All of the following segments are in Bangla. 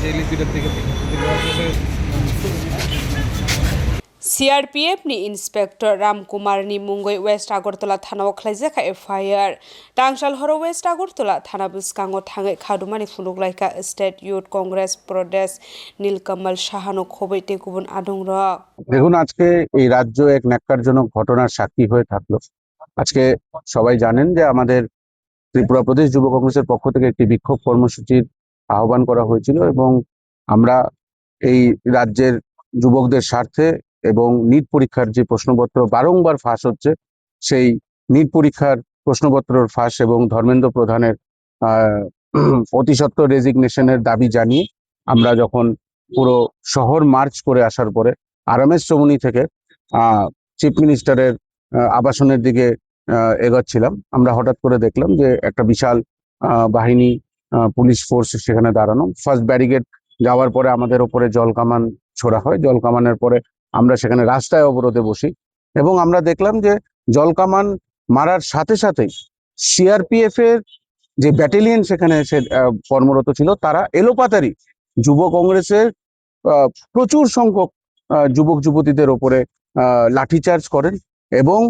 যে লিপিটার দিকে CRPF ni Inspector Ramkumar ni Mungoi West Agartala Thana Khlaijaka FIR Tangshal Horo West Agartala Thana Buskango Thangai Khadumani Funuglaika State Youth Congress Pradesh Nilkamal Shahano Khobaite Kubun Adongra দেখুন আজকে এই রাজ্য এক ন্যাক্কারজনক ঘটনার সাক্ষী হয়ে থাকলো। আজকে সবাই জানেন যে আমাদের ত্রিপুরা প্রদেশ যুব কংগ্রেসের পক্ষ থেকে একটি বিক্ষোভ কর্মসূচির আহ্বান করা হয়েছিল এবং আমরা এই রাজ্যের যুবকদের স্বার্থে এবং নিট পরীক্ষার যে প্রশ্নপত্র বারংবার ফাঁস হচ্ছে সেই নিট পরীক্ষার প্রশ্নপত্রর ফাঁস এবং ধর্মেন্দ্র প্রধানের অতিসত্বর রেজিগনেশনের দাবি জানিয়ে আমরা যখন পুরো শহর মার্চ করে আসার পরে RMS চৌমুহনী থেকে চিফ মিনিস্টারের আবাসনের দিকে এগোচ্ছিলাম, আমরা হঠাৎ করে দেখলাম যে একটা বিশাল বাহিনী পুলিশ ফোর্স সেখানে দাঁড়ানো। ফার্স্ট ব্যারিকেড যাওয়ার পরে আমাদের ওপরে জল কামান ছোড়া হয়। জল কামানের পরে আমরা সেখানে রাস্তায় অবরোধে বসি এবং আমরা দেখলাম যে জল কামান মারার সাথে সাথেই CRPF এর যে ব্যাটালিয়ন সেখানে এসে কর্মরত ছিল তারা এলোপাতারি যুব কংগ্রেসের প্রচুর সংখ্যক যুবক যুবতীদের ওপরে লাঠিচার্জ করেন এবং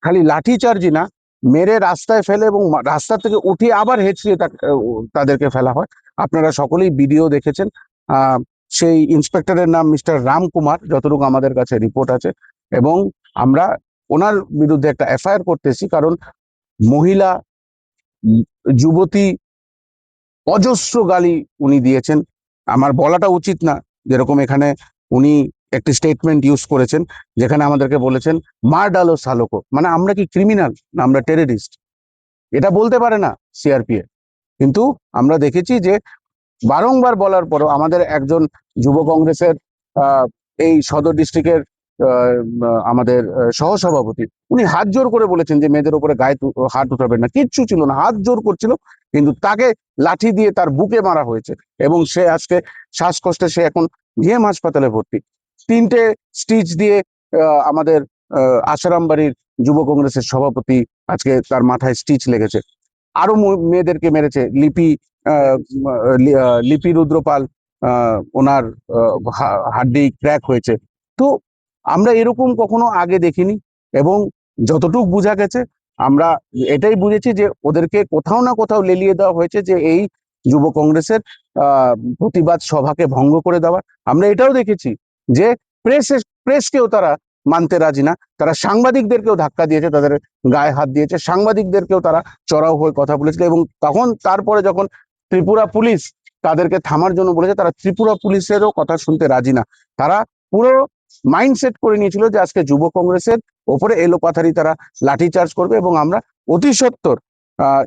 খালি লাঠিচার্জই না, মেরে রাস্তায় ফেলে এবং রাস্তা থেকে উঠিয়ে আবার হেঁচড়িয়ে তাদেরকে ফেলা হয়। আপনারা সকলেই ভিডিও দেখেছেন। সেই ইন্সপেক্টরের নাম মিস্টার রামকুমার, যতটুকু আমাদের কাছে রিপোর্ট আছে, এবং আমরা ওনার বিরুদ্ধে একটা FIR করতেছি কারণ মহিলা যুবতী অজস্র গালি উনি দিয়েছেন। আমার বলাটা উচিত না, যেরকম এখানে উনি একটি স্টেটমেন্ট ইউজ করেছেন যেখানে আমাদেরকে বলেছেন মার ডালো সালোকো, মানে আমরা কি ক্রিমিনাল না আমরা টেররিস্ট? এটা বলতে পারে না CRPF। কিন্তু আমরা দেখেছি যে বারংবার বলার পরও আমাদের একজন যুব কংগ্রেসের এই সদর ডিস্ট্রিক্টের আমাদের সহসভাপতি উনি হাত জোর করে বলেছেন যে মেয়েদের উপরে গায়ে হাত উঠাবেন না, কিচ্ছু ছিল না, হাত জোর করছিল, কিন্তু তাকে লাঠি দিয়ে তার বুকে মারা হয়েছে এবং সে আজকে শ্বাসকষ্টে সে এখন GM হাসপাতালে ভর্তি। 3টে স্টিচ দিয়ে আমাদের আসারাম বাড়ির যুব কংগ্রেসের সভাপতি আজকে তার মাথায় স্টিচ লেগেছে। আরো মেয়েদেরকে মেরেছে। লিপি রুদ্রপাল, ওনার হাড্ডি ক্র্যাক হয়েছে। তো আমরা এরকম কখনো আগে দেখিনি এবং যতটুকু বোঝা গেছে আমরা এটাই বুঝেছি যে ওদেরকে কোথাও না কোথাও লেলিয়ে দেওয়া হয়েছে যে এই যুব কংগ্রেসের প্রতিবাদ সভাকে ভঙ্গ করে দেওয়া। আমরা এটাও দেখেছি যে প্রেসকেও তারা মানতে রাজি না, তারা সাংবাদিকদেরকেও ধাক্কা দিয়েছে, তাদের গায়ে হাত দিয়েছে, সাংবাদিকদেরকেও তারা চড়াও হয়ে কথা বলেছিল এবং তারপরে যখন ত্রিপুরা পুলিশ তাদেরকে থামার জন্য বলেছে, তারা ত্রিপুরা পুলিশেরও কথা শুনতে রাজি না। তারা পুরো মাইন্ডসেট করে নিয়েছিল যে আজকে যুব কংগ্রেসের ওপরে এলোপাথারি তারা লাঠিচার্জ করবে এবং আমরা অতি সত্বর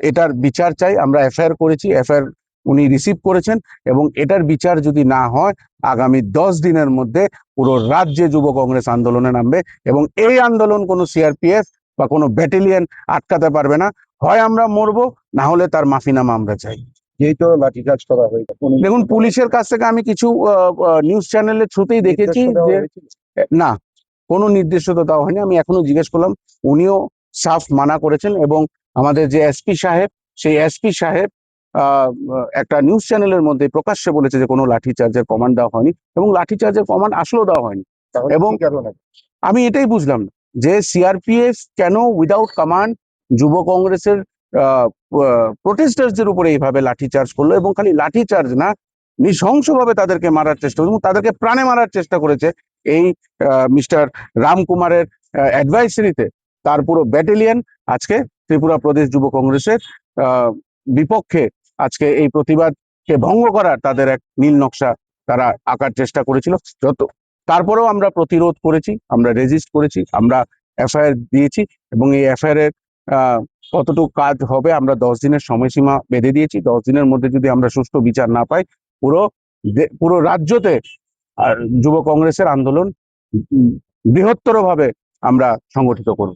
এটার বিচার চাই। আমরা FIR করেছি, FIR উনি রিসিভ করেছেন এবং এটার বিচার যদি না হয় আগামী 10 দিনের মধ্যে পুরো রাজ্যে যুব কংগ্রেস আন্দোলনে নামবে এবং এই আন্দোলন কোনো CRPF বা কোনো ব্যাটালিয়ন আটকাতে পারবে না। হয় আমরা মরবো, না হলে তার মাফিনামা আমরা চাই। যেই তো লাঠিচার্জ করা হয়েছে, দেখুন পুলিশের কাছ থেকে আমি কিছু নিউজ চ্যানেলের থ্রুতেই দেখেছি যে না, কোনো নির্দেশ তো দেওয়া হয়নি। আমি এখনো জিজ্ঞেস করলাম, উনিও সাফ মানা করেছেন এবং আমাদের যে SP সাহেব, সেই SP সাহেব একটা নিউজ চ্যানেলের মধ্যে প্রকাশ্যে বলেছে যে কোনো লাঠিচার্জের কমান্ড দেওয়া হয়নি এবং লাঠিচার্জের কমান্ড আসলেও দেওয়া হয়নি। এবং আমি এটাই বুঝলাম যে CRPF কেন উইদাউট কমান্ড যুব কংগ্রেসের প্রোটেস্টার্সদের উপরে এইভাবে লাঠিচার্জ করলো এবং খালি লাঠিচার্জ না, নৃশংসভাবে তাদেরকে মারার চেষ্টা এবং তাদেরকে প্রাণে মারার চেষ্টা করেছে এই মিস্টার রামকুমারের অ্যাডভাইসারিতে তার পুরো ব্যাটালিয়ন আজকে ত্রিপুরা প্রদেশ যুব কংগ্রেসের বিপক্ষে আজকে এই প্রতিবাদকে ভঙ্গ করার তাদের এক নীল নকশা তারা আঁকার চেষ্টা করেছিল। তারপরেও আমরা প্রতিরোধ করেছি, আমরা রেজিস্ট করেছি, আমরা FIR দিয়েছি এবং এই FIR এর কতটুকু কাজ হবে আমরা 10 দিনের সময়সীমা বেঁধে দিয়েছি। 10 দিনের মধ্যে যদি আমরা সুষ্ঠু বিচার না পাই পুরো রাজ্যতে যুব কংগ্রেসের আন্দোলন বৃহত্তরভাবে আমরা সংগঠিত করব।